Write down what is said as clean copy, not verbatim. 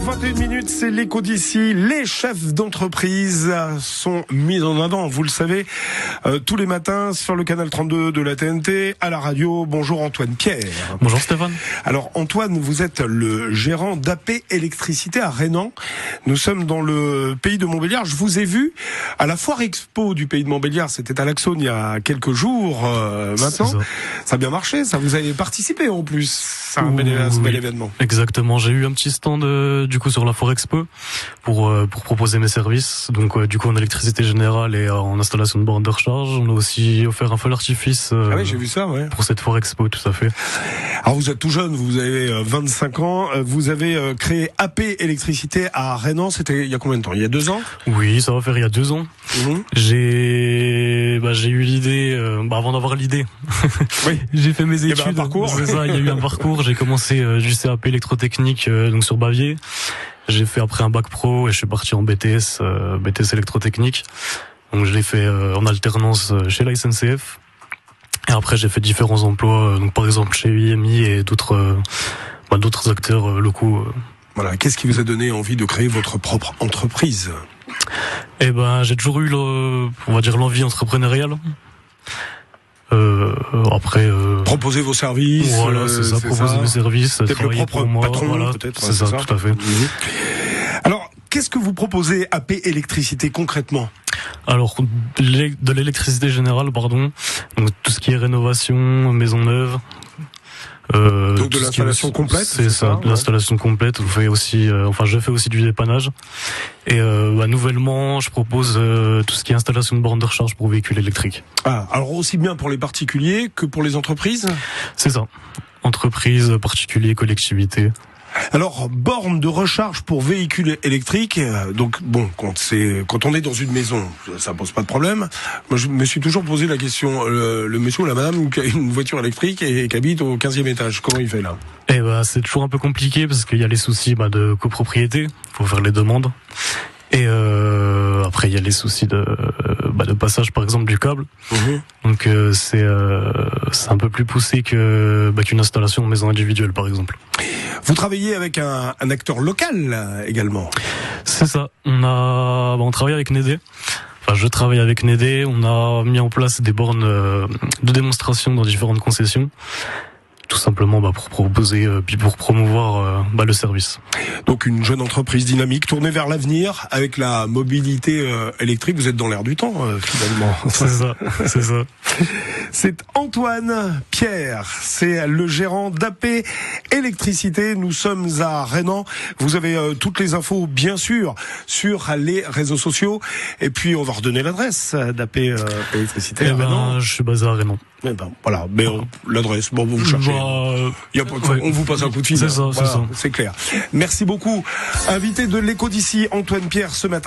21h21, c'est l'écho d'ici. Les chefs d'entreprise sont mis en avant, vous le savez, tous les matins sur le canal 32 de la TNT, à la radio. Bonjour Antoine Pierre. Bonjour Stéphane. Alors Antoine, vous êtes le gérant d'AP Électricité à Rhénan. Nous sommes dans le pays de Montbéliard. Je vous ai vu à la foire expo du pays de Montbéliard. C'était à l'Axone il y a quelques jours maintenant. Ça a bien marché, ça. Vous avez participé en plus. C'est un bel événement. Exactement. J'ai eu un petit stand du coup sur la foire expo pour proposer mes services. Donc du coup en électricité générale et en installation de bornes de recharge. On a aussi offert un feu d'artifice. Ah oui, j'ai vu ça, ouais. Pour cette foire expo, tout à fait. Alors vous êtes tout jeune, vous avez 25 ans. Vous avez créé AP Électricité à Rhénan. C'était il y a combien de temps? Il y a 2 ans? Oui, ça va faire il y a 2 ans. J'ai eu l'idée avant d'avoir l'idée. Oui. J'ai fait mes études. Il y a un parcours. C'est ça, il y a eu un parcours. J'ai commencé du CAP électrotechnique donc sur Bavier. J'ai fait après un bac pro et je suis parti en BTS électrotechnique. Donc je l'ai fait en alternance chez la SNCF. Et après j'ai fait différents emplois, donc par exemple chez UMI et d'autres acteurs locaux. Voilà. Qu'est-ce qui vous a donné envie de créer votre propre entreprise? Eh ben, j'ai toujours eu l'envie entrepreneuriale. Après, proposer vos services. Voilà, c'est ça, proposer mes services. Peut-être le propre patron, voilà, peut-être. C'est ça, tout à fait. Alors, qu'est-ce que vous proposez AP Électricité concrètement? Alors, de l'électricité générale, pardon. Donc, tout ce qui est rénovation, maison neuve. Donc de l'installation complète. C'est ça, de l'installation complète. Je fais aussi du dépannage. Et nouvellement, je propose tout ce qui est installation de bornes de recharge pour véhicules électriques. Ah, alors aussi bien pour les particuliers que pour les entreprises? C'est ça. Entreprises, particuliers, collectivités. Alors, borne de recharge pour véhicules électriques, donc bon, quand on est dans une maison, ça pose pas de problème. Moi, je me suis toujours posé la question, le monsieur ou la madame qui a une voiture électrique et qui habite au 15e étage, comment il fait là? Eh ben, c'est toujours un peu compliqué parce qu'il y a les soucis de copropriété, faut faire les demandes. Et après il y a les soucis de passage par exemple du câble. Donc c'est un peu plus poussé qu'une installation en maison individuelle par exemple. Vous travaillez avec un acteur local également? C'est ça. On travaille avec Nédé. Enfin, je travaille avec Nédé. On a mis en place des bornes de démonstration dans différentes concessions. Tout simplement pour proposer puis pour promouvoir le service. Donc une jeune entreprise dynamique tournée vers l'avenir avec la mobilité électrique. Vous êtes dans l'air du temps finalement. C'est ça. C'est Antoine Pierre, c'est le gérant d'AP Électricité. Nous sommes à Rhénan. Vous avez toutes les infos bien sûr sur les réseaux sociaux. Et puis on va redonner l'adresse d'AP Électricité. Je suis basé à Rhénan. Voilà, mais l'adresse, vous cherchez. Y a pas de... On vous passe un coup de fil. C'est ça, c'est clair. Merci beaucoup. Invité de l'écho d'ici, Antoine Pierre, ce matin.